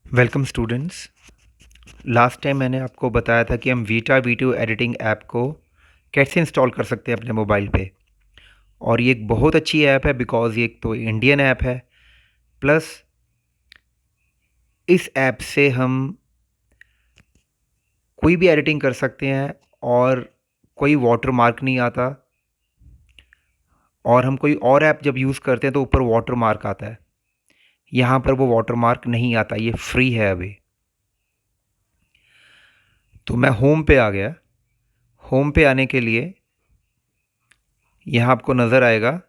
Welcome students. Last time मैंने आपको बताया था कि हम वीटा वीडियो एडिटिंग ऐप को कैसे इंस्टॉल कर सकते हैं अपने मोबाइल पे। और ये एक बहुत अच्छी ऐप है बिकॉज़ ये एक तो इंडियन ऐप है, प्लस इस ऐप से हम कोई भी एडिटिंग कर सकते हैं और कोई वाटर मार्क नहीं आता। और हम कोई और ऐप जब यूज़ करते हैं तो ऊपर वाटर मार्क आता है। यहाँ पर वो वाटर मार्क नहीं आता, ये फ्री है अभी। तो मैं होम पे आ गया। होम पे आने के लिए यहाँ आपको नज़र आएगा,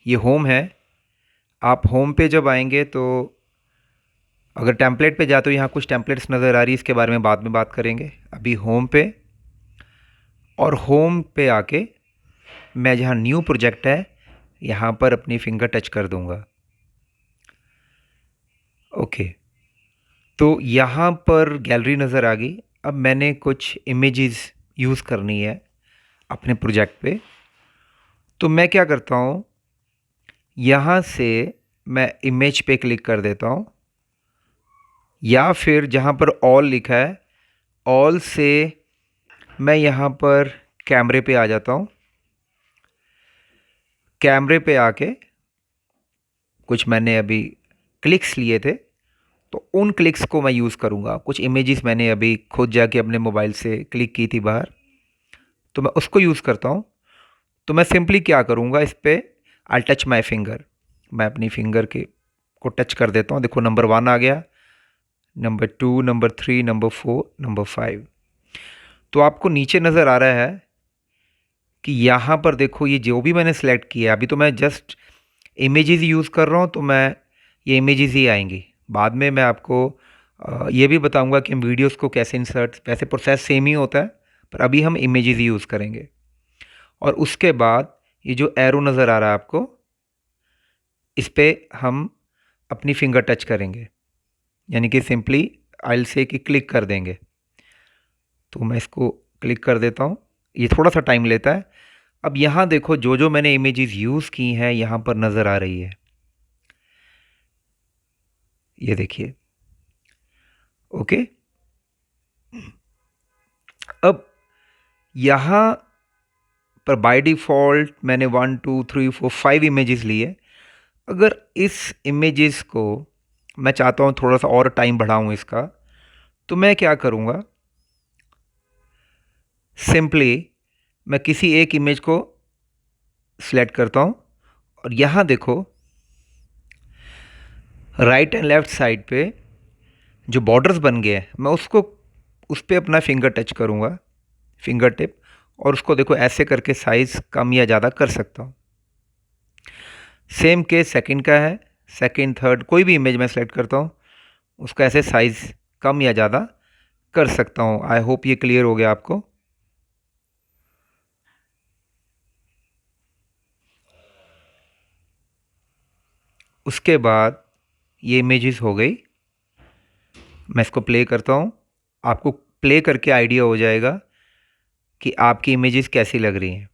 ये होम है। आप होम पे जब आएंगे तो अगर टेम्पलेट पे जाते हो, यहाँ कुछ टेम्पलेट्स नज़र आ रही है, इसके बारे में बाद में बात करेंगे। अभी होम पे, और होम पे आके मैं जहाँ न्यू प्रोजेक्ट है यहाँ पर अपनी फिंगर टच कर दूंगा। ओके, तो यहाँ पर गैलरी नज़र आ गई। अब मैंने कुछ इमेजेस यूज़ करनी है अपने प्रोजेक्ट पे। तो मैं क्या करता हूँ, यहाँ से मैं इमेज पे क्लिक कर देता हूँ, या फिर जहाँ पर ऑल लिखा है, ऑल से मैं यहाँ पर कैमरे पे आ जाता हूँ। कैमरे पे आके कुछ मैंने अभी क्लिक्स लिए थे, तो उन क्लिक्स को मैं यूज़ करूँगा। कुछ इमेजेस मैंने अभी खुद जाके अपने मोबाइल से क्लिक की थी बाहर, तो मैं उसको यूज़ करता हूँ। तो मैं सिंपली क्या करूँगा, इस पर आई टच माई फिंगर, मैं अपनी फिंगर के को टच कर देता हूँ। देखो नंबर 1 आ गया, नंबर 2, नंबर 3, नंबर 4, नंबर 5। तो आपको नीचे नज़र आ रहा है कि यहाँ पर देखो ये जो भी मैंने सेलेक्ट किया है, अभी तो मैं जस्ट इमेजेस यूज़ कर रहा हूँ, तो मैं ये इमेजेस ही आएंगी। बाद में मैं आपको ये भी बताऊंगा कि हम वीडियोस को कैसे इंसर्ट, वैसे प्रोसेस सेम ही होता है, पर अभी हम इमेजेस ही यूज़ करेंगे। और उसके बाद ये जो एरो नज़र आ रहा है आपको, इस पर हम अपनी फिंगर टच करेंगे, यानी कि सिंपली आई से कि क्लिक कर देंगे। तो मैं इसको क्लिक कर देता हूँ, ये थोड़ा सा टाइम लेता है। अब यहाँ देखो जो जो मैंने इमेजेस यूज़ की हैं यहाँ पर नज़र आ रही है, ये देखिए। ओके, अब यहाँ पर बाय डिफ़ॉल्ट मैंने 1 2 3 4 5 इमेजेस लिए। अगर इस इमेजेस को मैं चाहता हूँ थोड़ा सा और टाइम बढ़ाऊँ इसका, तो मैं क्या करूँगा, सिंपली मैं किसी एक इमेज को सिलेक्ट करता हूँ, और यहाँ देखो राइट एंड लेफ़्ट साइड पे जो बॉर्डर्स बन गए हैं, मैं उसको उस पर अपना फिंगर टच करूँगा, फिंगर टिप, और उसको देखो ऐसे करके साइज़ कम या ज़्यादा कर सकता हूँ। सेम केस सेकंड का है, सेकंड थर्ड कोई भी इमेज मैं सेलेक्ट करता हूँ, उसका ऐसे साइज़ कम या ज़्यादा कर सकता हूँ। आई होप ये क्लियर हो गया आपको। उसके बाद ये इमेजेस हो गई, मैं इसको प्ले करता हूँ। आपको प्ले करके आइडिया हो जाएगा कि आपकी इमेजेस कैसी लग रही हैं।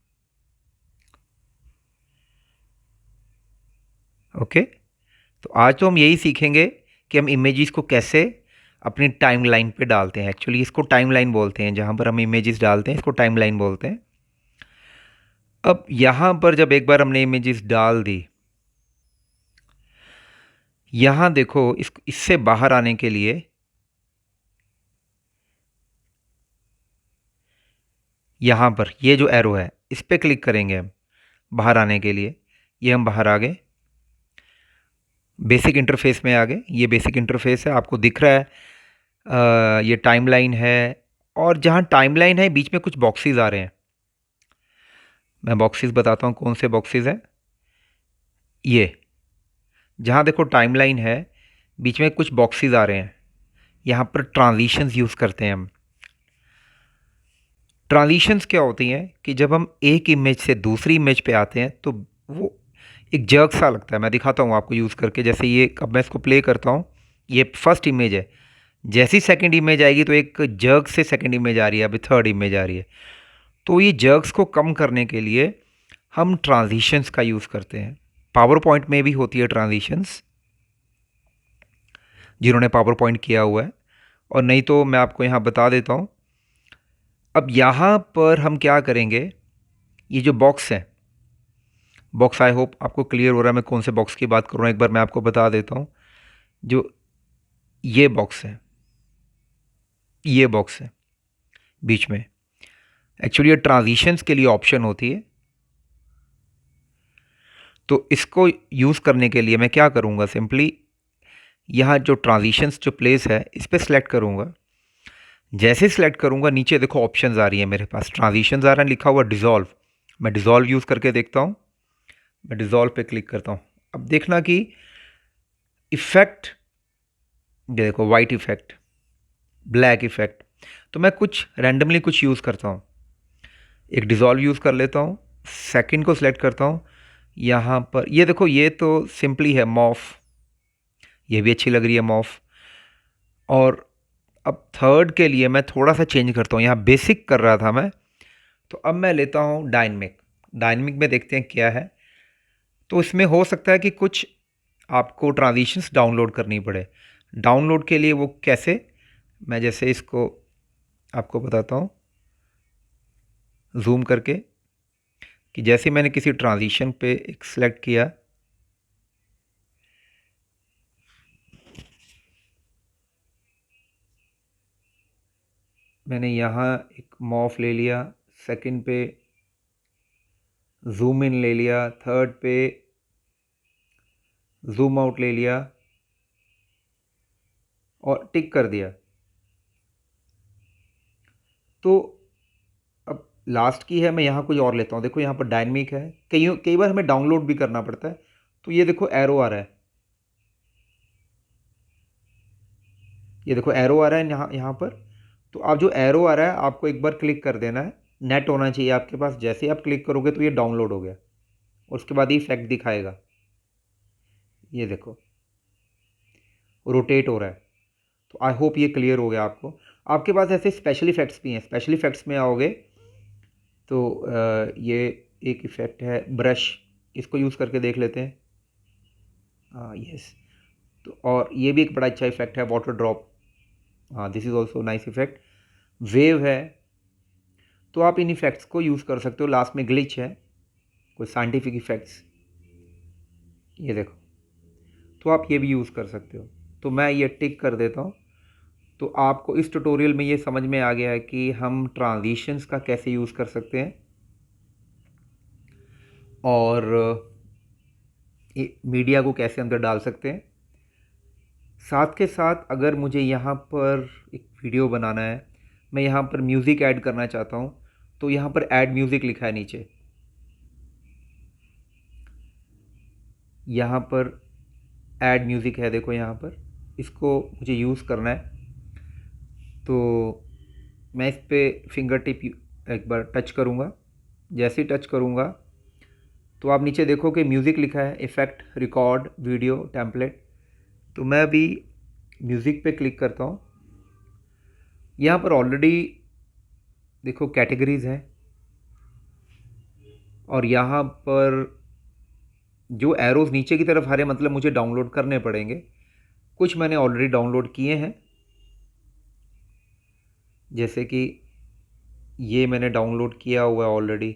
ओके, तो आज तो हम यही सीखेंगे कि हम इमेजेस को कैसे अपनी टाइमलाइन पे डालते हैं। एक्चुअली इसको टाइमलाइन बोलते हैं, जहाँ पर हम इमेजेस डालते हैं इसको टाइमलाइन बोलते हैं। अब यहाँ पर जब एक बार हमने इमेजेस डाल दी, यहाँ देखो इससे बाहर आने के लिए यहाँ पर ये जो एरो है इस पर क्लिक करेंगे हम बाहर आने के लिए। ये हम बाहर आ गए, बेसिक इंटरफेस में आ गए। ये बेसिक इंटरफेस है, आपको दिख रहा है। ये टाइमलाइन है, और जहाँ टाइमलाइन है बीच में कुछ बॉक्सेस आ रहे हैं। मैं बॉक्सेस बताता हूँ कौन से बॉक्सेस हैं। ये जहाँ देखो टाइमलाइन है, बीच में कुछ बॉक्सेस आ रहे हैं, यहाँ पर ट्रांजिशंस यूज़ करते हैं हम। ट्रांजिशंस क्या होती हैं कि जब हम एक इमेज से दूसरी इमेज पे आते हैं तो वो एक जर्क सा लगता है। मैं दिखाता हूँ आपको यूज़ करके। जैसे ये, अब मैं इसको प्ले करता हूँ, ये फर्स्ट इमेज है, जैसी सेकंड इमेज आएगी तो एक जर्क से सेकंड इमेज आ रही है, अभी थर्ड इमेज आ रही है। तो ये जर्क्स को कम करने के लिए हम ट्रांजिशंस का यूज़ करते हैं। पावर पॉइंट में भी होती है ट्रांजिशंस। जिन्होंने पावर पॉइंट किया हुआ है, और नहीं तो मैं आपको यहाँ बता देता हूँ। अब यहाँ पर हम क्या करेंगे, ये जो बॉक्स है, बॉक्स आई होप आपको क्लियर हो रहा है मैं कौन से बॉक्स की बात कर रहा हूँ। एक बार मैं आपको बता देता हूँ। जो ये बॉक्स है, ये बॉक्स है बीच में, एक्चुअली ये ट्रांजिशंस के लिए ऑप्शन होती है। तो इसको यूज़ करने के लिए मैं क्या करूँगा, सिंपली यहाँ जो ट्रांजिशंस जो प्लेस है इस पर सिलेक्ट करूँगा। जैसे सिलेक्ट करूँगा नीचे देखो ऑप्शंस आ रही है मेरे पास, ट्रांजिशंस आ रहा है, लिखा हुआ डिज़ोल्व। मैं डिज़ोल्व यूज़ करके देखता हूँ। मैं डिज़ोल्व पे क्लिक करता हूँ। अब देखना कि इफ़ेक्ट, ये देखो वाइट इफ़ेक्ट, ब्लैक इफ़ेक्ट। तो मैं कुछ रैंडमली कुछ यूज़ करता हूँ। एक डिज़ोल्व यूज़ कर लेता हूँ, सेकंड को सिलेक्ट करता हूँ। यहाँ पर ये देखो, ये तो सिंपली है मॉफ, ये भी अच्छी लग रही है मॉफ। और अब थर्ड के लिए मैं थोड़ा सा चेंज करता हूँ, यहाँ बेसिक कर रहा था मैं, तो अब मैं लेता हूँ डायनमिक। डायनमिक में देखते हैं क्या है। तो इसमें हो सकता है कि कुछ आपको ट्रांजिशंस डाउनलोड करनी पड़े। डाउनलोड के लिए वो कैसे, मैं जैसे इसको आपको बताता हूँ जूम करके, कि जैसे मैंने किसी ट्रांजिशन पे एक सिलेक्ट किया, मैंने यहाँ एक मॉफ ले लिया, सेकंड पे जूम इन ले लिया, थर्ड पे जूम आउट ले लिया और टिक कर दिया। तो अब लास्ट की है, मैं यहाँ कुछ और लेता हूँ। देखो यहाँ पर डायनमिक है, कई कई बार हमें डाउनलोड भी करना पड़ता है। तो ये देखो एरो आ रहा है, ये देखो एरो आ रहा है यहाँ पर। तो आप जो एरो आ रहा है आपको एक बार क्लिक कर देना है, नेट होना चाहिए आपके पास। जैसे ही आप क्लिक करोगे तो ये डाउनलोड हो गया, और उसके बाद ये इफेक्ट दिखाएगा। ये देखो रोटेट हो रहा है। तो आई होप ये क्लियर हो गया आपको। आपके पास ऐसे स्पेशल इफेक्ट्स भी हैं। स्पेशल इफेक्ट्स में आओगे तो ये एक इफ़ेक्ट है ब्रश, इसको यूज़ करके देख लेते हैं। हाँ यस, तो और ये भी एक बड़ा अच्छा इफेक्ट है, वाटर ड्रॉप। हाँ this is also nice effect. Wave है, तो आप इन इफेक्ट्स को यूज़ कर सकते हो। लास्ट में ग्लिच है, कोई साइंटिफिक इफेक्ट्स, ये देखो, तो आप ये भी यूज़ कर सकते हो। तो मैं ये टिक कर देता हूँ। तो आपको इस ट्यूटोरियल में ये समझ में आ गया है कि हम ट्रांजिशंस का कैसे यूज़ कर सकते हैं, और मीडिया को कैसे अंदर डाल सकते हैं। साथ के साथ अगर मुझे यहाँ पर एक वीडियो बनाना है, मैं यहाँ पर म्यूज़िक ऐड करना चाहता हूँ, तो यहाँ पर ऐड म्यूज़िक लिखा है नीचे, यहाँ पर ऐड म्यूज़िक है, देखो यहाँ पर, इसको मुझे यूज़ करना है। तो मैं इस पर फिंगर टिप एक बार टच करूँगा। जैसे ही टच करूँगा तो आप नीचे देखो कि म्यूज़िक लिखा है, इफ़ेक्ट, रिकॉर्ड, वीडियो, टेम्पलेट। तो मैं अभी म्यूज़िक पे क्लिक करता हूँ। यहाँ पर ऑलरेडी देखो कैटेगरीज़ हैं, और यहाँ पर जो एरोज़ नीचे की तरफ आ रहे हैं मतलब मुझे डाउनलोड करने पड़ेंगे। कुछ मैंने ऑलरेडी डाउनलोड किए हैं, जैसे कि ये मैंने डाउनलोड किया हुआ है ऑलरेडी,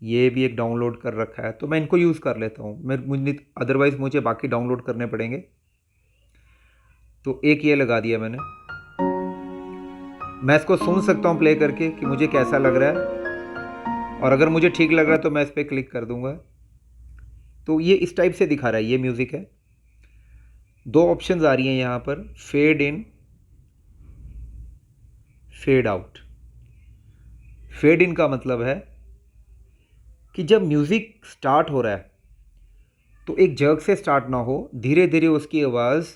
ये भी एक डाउनलोड कर रखा है, तो मैं इनको यूज़ कर लेता हूँ। मुझे अदरवाइज़ मुझे बाकी डाउनलोड करने पड़ेंगे। तो एक ये लगा दिया मैंने। मैं इसको सुन सकता हूँ प्ले करके कि मुझे कैसा लग रहा है, और अगर मुझे ठीक लग रहा है तो मैं इस पर क्लिक कर दूंगा। तो ये इस टाइप से दिखा रहा है, ये म्यूज़िक है। दो ऑप्शंस आ रही हैं यहाँ पर, fade in, fade out. Fade in का मतलब है कि जब म्यूज़िक स्टार्ट हो रहा है तो एक जर्क से स्टार्ट ना हो, धीरे धीरे उसकी आवाज़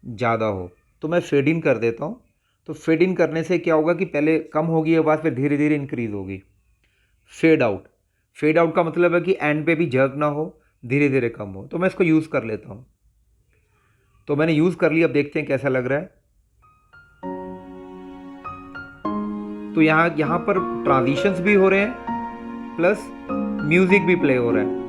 ज़्यादा हो। तो मैं फेड इन कर देता हूँ। तो फेड इन करने से क्या होगा कि पहले कम होगी आवाज़, फिर धीरे धीरे इंक्रीज़ होगी। फेड आउट, फेड आउट का मतलब है कि एंड पे भी जर्क ना हो, धीरे धीरे कम हो। तो मैं इसको यूज़ कर लेता हूँ। तो मैंने यूज़ कर लिया, अब देखते हैं कैसा लग रहा है। तो यहाँ पर ट्रांजिशंस भी हो रहे हैं, प्लस म्यूज़िक भी प्ले हो रहा है।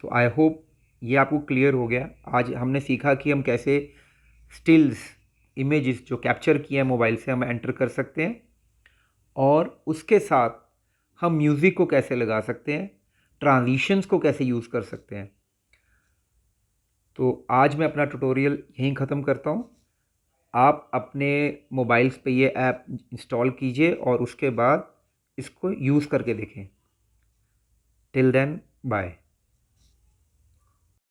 तो आई होप ये आपको क्लियर हो गया। आज हमने सीखा कि हम कैसे स्टिल्स इमेजेस जो कैप्चर किए हैं मोबाइल से हम एंटर कर सकते हैं, और उसके साथ हम म्यूज़िक को कैसे लगा सकते हैं, ट्रांजिशंस को कैसे यूज़ कर सकते हैं। तो आज मैं अपना ट्यूटोरियल यहीं ख़त्म करता हूँ। आप अपने मोबाइल्स पे ये ऐप इंस्टॉल कीजिए और उसके बाद इसको यूज़ करके देखें। Till then bye.